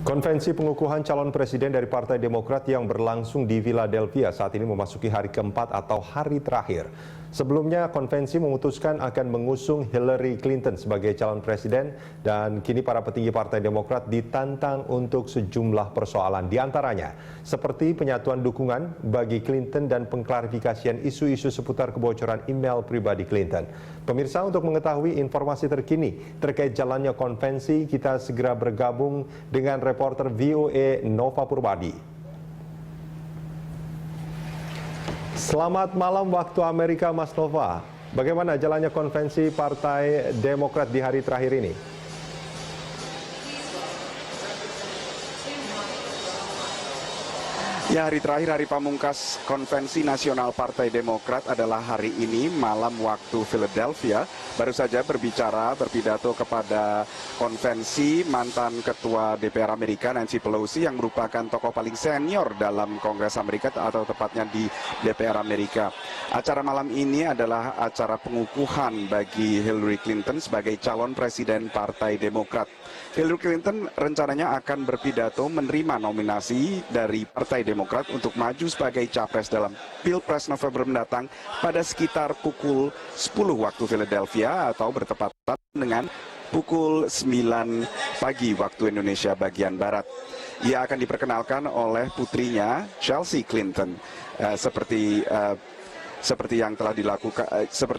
Konvensi pengukuhan calon presiden dari Partai Demokrat yang berlangsung di Philadelphia saat ini memasuki hari keempat atau hari terakhir. Sebelumnya, konvensi memutuskan akan mengusung Hillary Clinton sebagai calon presiden dan kini para petinggi Partai Demokrat ditantang untuk sejumlah persoalan, diantaranya seperti penyatuan dukungan bagi Clinton dan pengklarifikasian isu-isu seputar kebocoran email pribadi Clinton. Pemirsa, untuk mengetahui informasi terkini terkait jalannya konvensi, kita segera bergabung dengan reporter VOA Nova Purbadi. Selamat malam waktu Amerika, Mas Nova. Bagaimana jalannya konvensi Partai Demokrat di hari terakhir ini? Ya, hari terakhir, hari pamungkas Konvensi Nasional Partai Demokrat adalah hari ini malam waktu Philadelphia. Baru saja berpidato kepada konvensi mantan Ketua DPR Amerika Nancy Pelosi yang merupakan tokoh paling senior dalam Kongres Amerika atau tepatnya di DPR Amerika. Acara malam ini adalah acara pengukuhan bagi Hillary Clinton sebagai calon presiden Partai Demokrat. Hillary Clinton rencananya akan berpidato menerima nominasi dari Partai Demokrat untuk maju sebagai capres dalam Pilpres November mendatang pada sekitar pukul 10 waktu Philadelphia atau bertepatan dengan pukul 9 pagi waktu Indonesia bagian Barat. Ia akan diperkenalkan oleh putrinya Chelsea Clinton seperti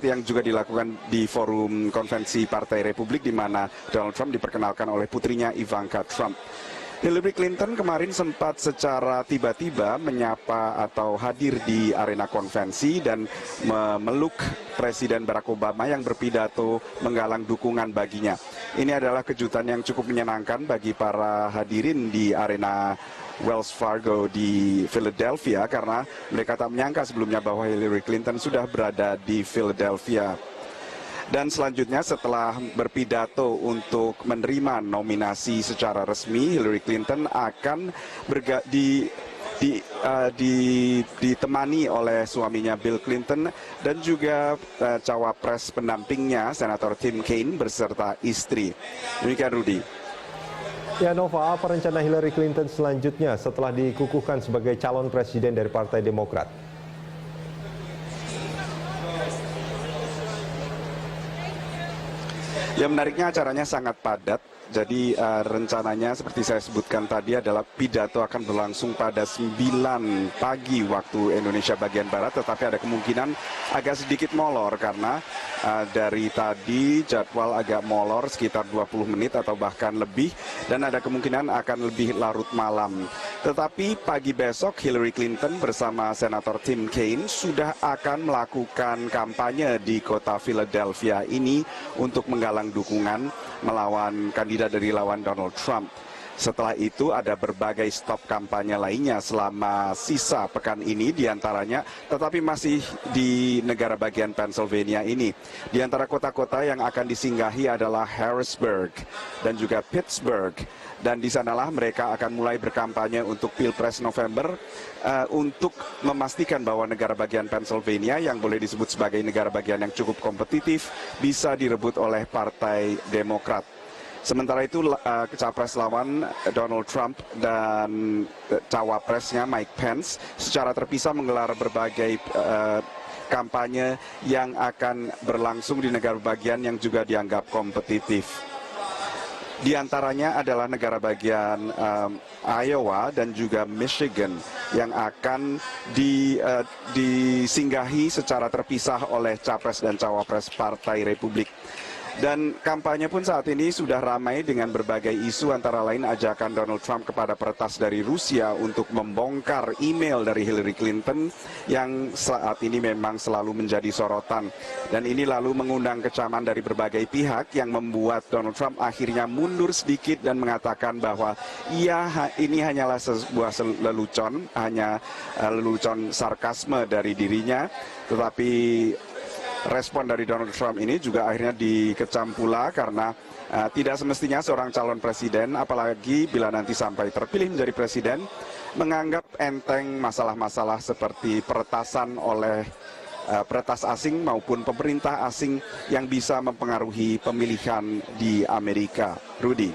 yang juga dilakukan di forum konvensi Partai Republik di mana Donald Trump diperkenalkan oleh putrinya Ivanka Trump. Hillary Clinton kemarin sempat secara tiba-tiba menyapa atau hadir di arena konvensi dan memeluk Presiden Barack Obama yang berpidato menggalang dukungan baginya. Ini adalah kejutan yang cukup menyenangkan bagi para hadirin di arena Wells Fargo di Philadelphia karena mereka tak menyangka sebelumnya bahwa Hillary Clinton sudah berada di Philadelphia. Dan selanjutnya setelah berpidato untuk menerima nominasi secara resmi, Hillary Clinton akan ditemani oleh suaminya Bill Clinton dan juga cawapres pendampingnya Senator Tim Kaine beserta istri. Demikian Rudy. Ya Nova, apa rencana Hillary Clinton selanjutnya setelah dikukuhkan sebagai calon presiden dari Partai Demokrat? Ya, menariknya acaranya sangat padat. Jadi rencananya seperti saya sebutkan tadi adalah pidato akan berlangsung pada 9 pagi waktu Indonesia bagian Barat, tetapi ada kemungkinan agak sedikit molor karena dari tadi jadwal agak molor sekitar 20 menit atau bahkan lebih, dan ada kemungkinan akan lebih larut malam. Tetapi pagi besok Hillary Clinton bersama Senator Tim Kaine sudah akan melakukan kampanye di kota Philadelphia ini untuk menggalang dukungan melawan kandidat dari lawan Donald Trump. Setelah itu ada berbagai stop kampanye lainnya selama sisa pekan ini, diantaranya tetapi masih di negara bagian Pennsylvania ini. Di antara kota-kota yang akan disinggahi adalah Harrisburg dan juga Pittsburgh. Dan di sanalah mereka akan mulai berkampanye untuk Pilpres November untuk memastikan bahwa negara bagian Pennsylvania yang boleh disebut sebagai negara bagian yang cukup kompetitif bisa direbut oleh Partai Demokrat. Sementara itu capres lawan Donald Trump dan cawapresnya Mike Pence secara terpisah menggelar berbagai kampanye yang akan berlangsung di negara bagian yang juga dianggap kompetitif. Di antaranya adalah negara bagian Iowa dan juga Michigan yang akan disinggahi secara terpisah oleh capres dan cawapres Partai Republik. Dan kampanye pun saat ini sudah ramai dengan berbagai isu, antara lain ajakan Donald Trump kepada peretas dari Rusia untuk membongkar email dari Hillary Clinton yang saat ini memang selalu menjadi sorotan. Dan ini lalu mengundang kecaman dari berbagai pihak yang membuat Donald Trump akhirnya mundur sedikit dan mengatakan bahwa ini hanyalah sebuah lelucon, hanya lelucon sarkasme dari dirinya, tetapi respon dari Donald Trump ini juga akhirnya dikecam pula karena tidak semestinya seorang calon presiden, apalagi bila nanti sampai terpilih menjadi presiden, menganggap enteng masalah-masalah seperti peretasan oleh peretas asing maupun pemerintah asing yang bisa mempengaruhi pemilihan di Amerika. Rudy.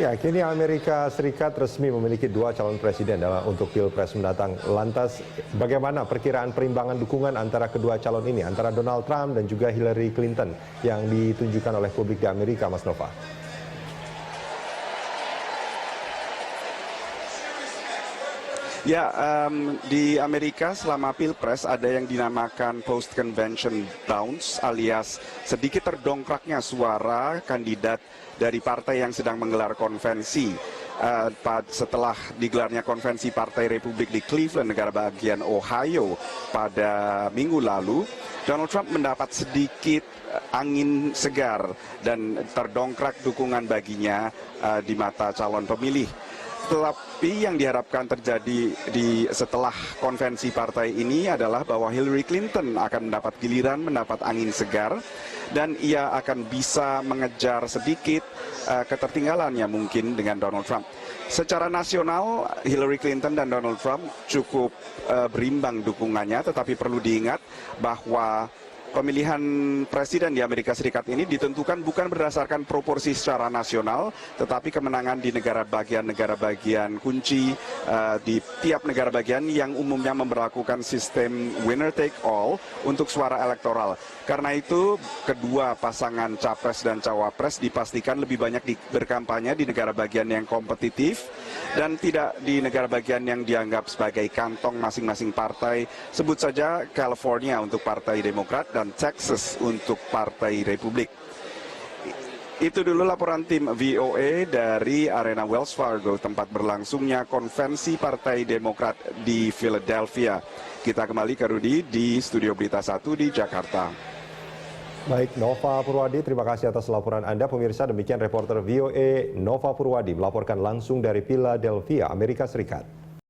Ya, kini Amerika Serikat resmi memiliki 2 calon presiden untuk Pilpres mendatang. Lantas, bagaimana perkiraan perimbangan dukungan antara kedua calon ini, antara Donald Trump dan juga Hillary Clinton yang ditunjukkan oleh publik di Amerika, Mas Nova? Ya, di Amerika selama Pilpres ada yang dinamakan post-convention bounce alias sedikit terdongkraknya suara kandidat dari partai yang sedang menggelar konvensi. Setelah digelarnya konvensi Partai Republik di Cleveland, negara bagian Ohio pada minggu lalu, Donald Trump mendapat sedikit angin segar dan terdongkrak dukungan baginya di mata calon pemilih. Tetapi yang diharapkan terjadi setelah konvensi partai ini adalah bahwa Hillary Clinton akan mendapat giliran, mendapat angin segar, dan ia akan bisa mengejar sedikit ketertinggalannya mungkin dengan Donald Trump. Secara nasional, Hillary Clinton dan Donald Trump cukup berimbang dukungannya, tetapi perlu diingat bahwa pemilihan presiden di Amerika Serikat ini ditentukan bukan berdasarkan proporsi secara nasional, tetapi kemenangan di negara bagian kunci di tiap negara bagian yang umumnya memberlakukan sistem winner take all untuk suara elektoral. Karena itu, kedua pasangan capres dan cawapres dipastikan lebih banyak berkampanye di negara bagian yang kompetitif dan tidak di negara bagian yang dianggap sebagai kantong masing-masing partai. Sebut saja California untuk Partai Demokrat dan Texas untuk Partai Republik. Itu dulu laporan tim VOA dari Arena Wells Fargo, tempat berlangsungnya konvensi Partai Demokrat di Philadelphia. Kita kembali ke Rudi di Studio Berita 1 di Jakarta. Baik, Nova Purwadi, terima kasih atas laporan Anda. Pemirsa, demikian reporter VOA Nova Purwadi melaporkan langsung dari Philadelphia, Amerika Serikat.